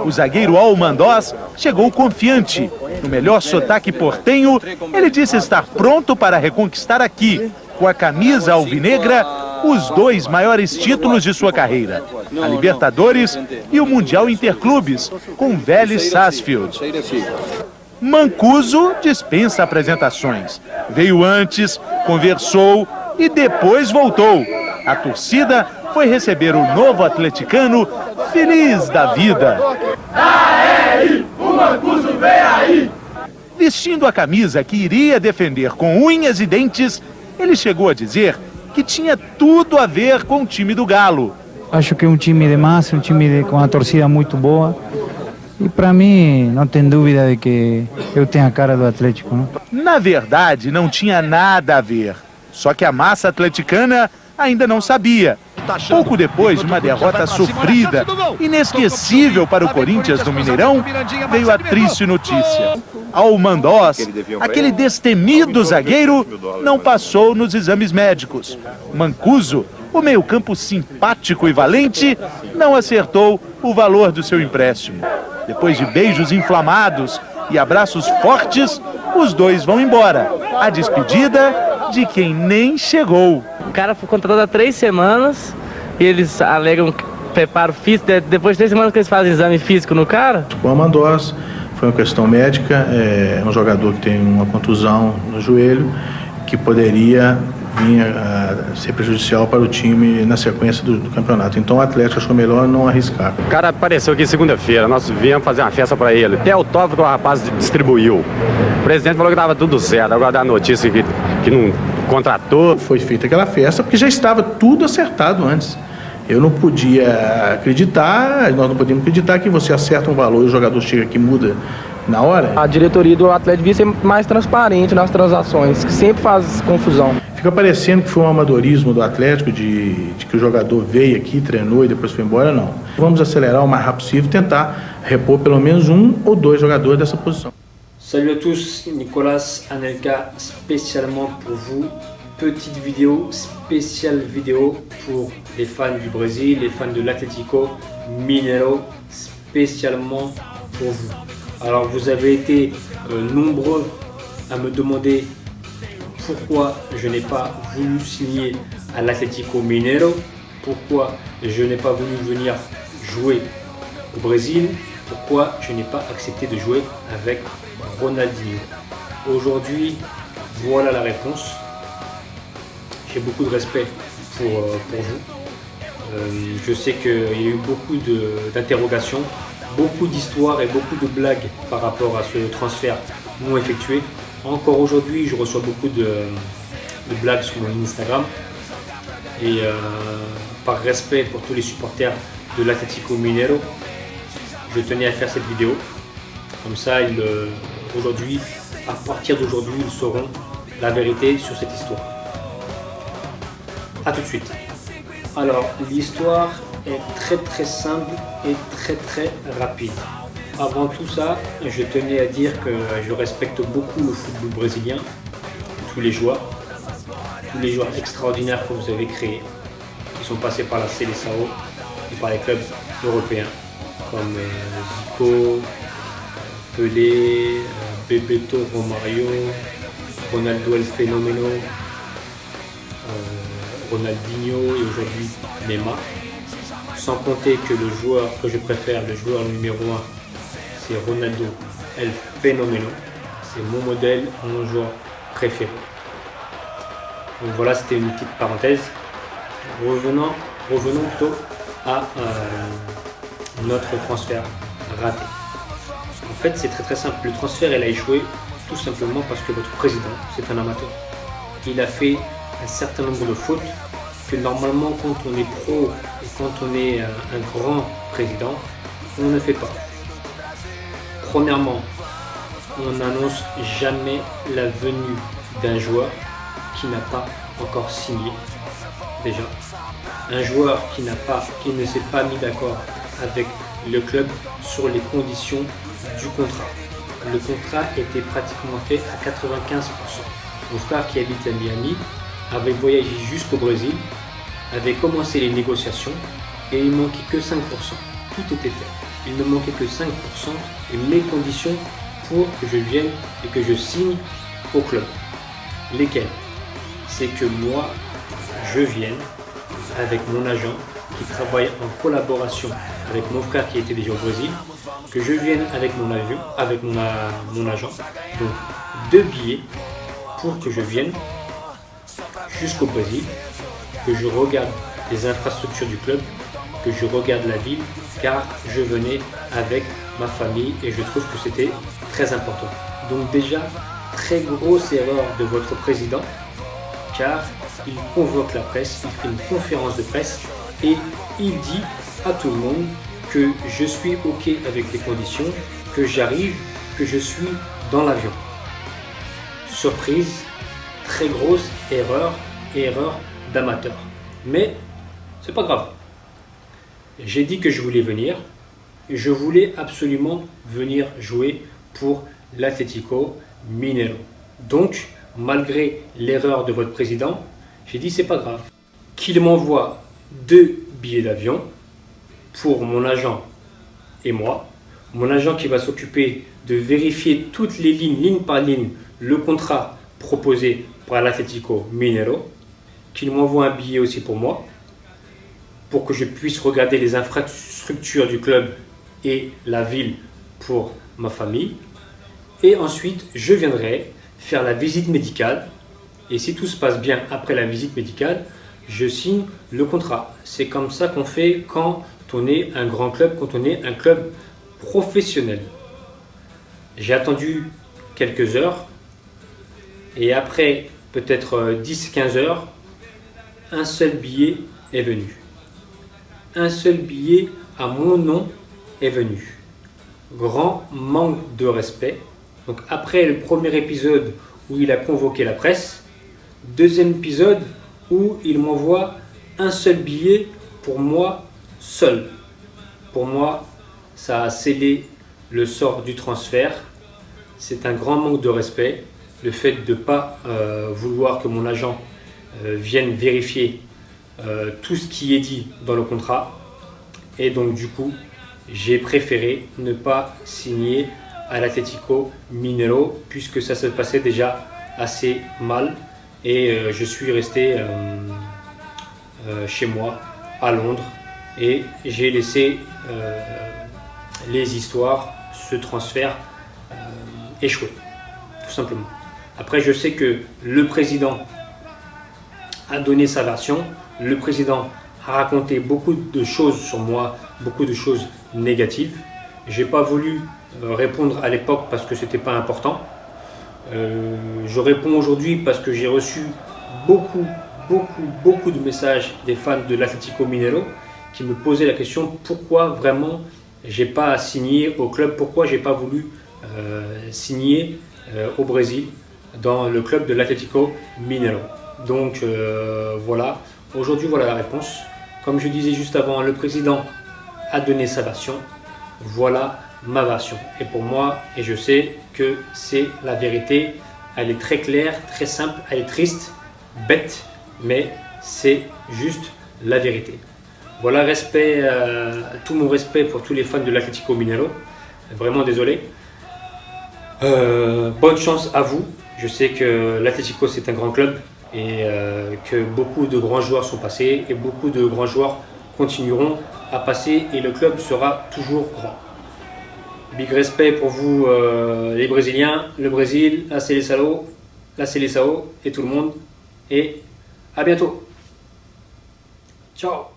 O zagueiro Almandós chegou confiante. No melhor sotaque portenho, ele disse estar pronto para reconquistar aqui, com a camisa alvinegra, os 2 maiores títulos de sua carreira, a Libertadores e o Mundial Interclubes, com Vélez Sarsfield. Mancuso dispensa apresentações. Veio antes, conversou e depois voltou. A torcida foi receber o novo atleticano feliz da vida. Aê, o Mancuso vem aí! Vestindo a camisa que iria defender com unhas e dentes, ele chegou a dizer que tinha tudo a ver com o time do Galo. Acho que é um time de massa, com uma torcida muito boa. E para mim, não tem dúvida de que eu tenho a cara do Atlético, não? Na verdade, não tinha nada a ver. Só que a massa atleticana ainda não sabia. Pouco depois de uma derrota sofrida, inesquecível para o Corinthians no Mineirão, veio a triste notícia. Almandós, aquele destemido zagueiro, não passou nos exames médicos. Mancuso, o meio-campo simpático e valente, não acertou o valor do seu empréstimo. Depois de beijos inflamados e abraços fortes, os 2 vão embora. A despedida de quem nem chegou. O cara foi contratado há 3 semanas e eles alegam preparo físico. Depois de 3 semanas que eles fazem exame físico no cara? O Almandós foi uma questão médica, é um jogador que tem uma contusão no joelho, que poderia vir a ser prejudicial para o time na sequência do campeonato. Então o Atlético achou melhor não arriscar. O cara apareceu aqui segunda-feira, nós viemos fazer uma festa para ele. Até o autógrafo que o rapaz distribuiu. O presidente falou que estava tudo certo, agora dá a notícia que não contratou. Foi feita aquela festa porque já estava tudo acertado antes. Eu não podia acreditar, nós não podíamos acreditar que você acerta um valor e o jogador chega aqui e muda na hora. A diretoria do Atlético devia ser mais transparente nas transações, que sempre faz confusão. Fica parecendo que foi um amadorismo do Atlético de que o jogador veio aqui, treinou e depois foi embora, não. Vamos acelerar o mais rápido possível e tentar repor pelo menos 1 ou 2 jogadores dessa posição. Salut à tous, Nicolas Anelka spécialement pour vous. Petite vidéo, spéciale vidéo pour les fans du Brésil, les fans de l'Atlético Mineiro, spécialement pour vous. Alors vous avez été nombreux à me demander pourquoi je n'ai pas voulu signer à l'Atlético Mineiro, pourquoi je n'ai pas voulu venir jouer au Brésil, pourquoi je n'ai pas accepté de jouer avec Ronaldinho. Aujourd'hui, voilà la réponse. J'ai beaucoup de respect pour vous. Je sais qu'il y a eu beaucoup d'interrogations, beaucoup d'histoires et beaucoup de blagues par rapport à ce transfert non effectué. Encore aujourd'hui, je reçois beaucoup de blagues sur mon Instagram. Et par respect pour tous les supporters de l'Atlético Mineiro, je tenais à faire cette vidéo. Comme ça, aujourd'hui, à partir d'aujourd'hui, ils sauront la vérité sur cette histoire. A tout de suite. Alors, l'histoire est très simple et très rapide. Avant tout ça, je tenais à dire que je respecte beaucoup le football brésilien, tous les joueurs extraordinaires que vous avez créés, qui sont passés par la Seleção et par les clubs européens, comme Zico, Pelé, Bebeto Romario, Ronaldo El Fenomeno, Ronaldinho et aujourd'hui Neymar. Sans compter que le joueur que je préfère, le joueur numéro 1, c'est Ronaldo El Fenomeno. C'est mon modèle, mon joueur préféré. Donc voilà, c'était une petite parenthèse. Revenons plutôt à notre transfert raté. En fait, c'est très simple. Le transfert, il a échoué tout simplement parce que votre président, c'est un amateur. Il a fait un certain nombre de fautes que normalement, quand on est pro et quand on est un grand président, on ne fait pas. Premièrement, on n'annonce jamais la venue d'un joueur qui n'a pas encore signé. Déjà, un joueur qui ne s'est pas mis d'accord avec le club sur les conditions du contrat. Le contrat était pratiquement fait à 95%. Mon frère qui habite à Miami avait voyagé jusqu'au Brésil, avait commencé les négociations et il manquait que 5%. Tout était fait. il ne manquait que 5% et mes conditions pour que je vienne et que je signe au club. Lesquelles? C'est que moi, je vienne avec mon agent qui travaille en collaboration avec mon frère qui était déjà au Brésil, que je vienne avec mon avion, avec mon agent, donc 2 billets pour que je vienne jusqu'au Brésil, que je regarde les infrastructures du club, que je regarde la ville, car je venais avec ma famille et je trouve que c'était très important. Donc déjà, très grosse erreur de votre président, car il convoque la presse, il fait une conférence de presse et il dit à tout le monde que je suis OK avec les conditions, que j'arrive, que je suis dans l'avion. Surprise, très grosse erreur d'amateur. Mais c'est pas grave. J'ai dit que je voulais venir. Je voulais absolument venir jouer pour l'Atlético Mineiro. Donc, malgré l'erreur de votre président, j'ai dit c'est pas grave. Qu'il m'envoie 2 billets d'avion pour mon agent et moi. Mon agent qui va s'occuper de vérifier toutes les lignes, ligne par ligne, le contrat proposé par l'Atlético Mineiro. Qu'il m'envoie un billet aussi pour moi, pour que je puisse regarder les infrastructures du club et la ville pour ma famille. Et ensuite, je viendrai faire la visite médicale. Et si tout se passe bien après la visite médicale, je signe le contrat. C'est comme ça qu'on fait quand on est un grand club, quand on est un club professionnel. J'ai attendu quelques heures et après peut-être 10-15 heures, un seul billet est venu. Un seul billet à mon nom est venu. Grand manque de respect. Donc après le premier épisode où il a convoqué la presse, deuxième épisode où il m'envoie un seul billet pour moi seul. Pour moi, ça a scellé le sort du transfert. C'est un grand manque de respect. Le fait de ne pas vouloir que mon agent vienne vérifier tout ce qui est dit dans le contrat. Et donc du coup, j'ai préféré ne pas signer à l'Atlético Mineiro puisque ça se passait déjà assez mal. Et je suis resté chez moi à Londres et j'ai laissé les histoires, ce transfert échouer, tout simplement. Après, je sais que le président a donné sa version, le président a raconté beaucoup de choses sur moi, beaucoup de choses négatives. J'ai pas voulu répondre à l'époque parce que c'était pas important. Je réponds aujourd'hui parce que j'ai reçu beaucoup de messages des fans de l'Atlético Mineiro qui me posaient la question pourquoi vraiment j'ai pas signé au club, pourquoi j'ai pas voulu signer au Brésil dans le club de l'Atlético Mineiro. Donc voilà, aujourd'hui voilà la réponse. Comme je disais juste avant, le président a donné sa version, voilà ma version. Et pour moi, et je sais que c'est la vérité, elle est très claire, très simple, elle est triste, bête, mais c'est juste la vérité. Voilà, respect, tout mon respect pour tous les fans de l'Atlético Mineiro. Vraiment désolé. Bonne chance à vous. Je sais que l'Atlético c'est un grand club et que beaucoup de grands joueurs sont passés et beaucoup de grands joueurs continueront à passer et le club sera toujours grand. Big respect pour vous les Brésiliens, le Brésil, la Seleção et tout le monde et à bientôt. Ciao.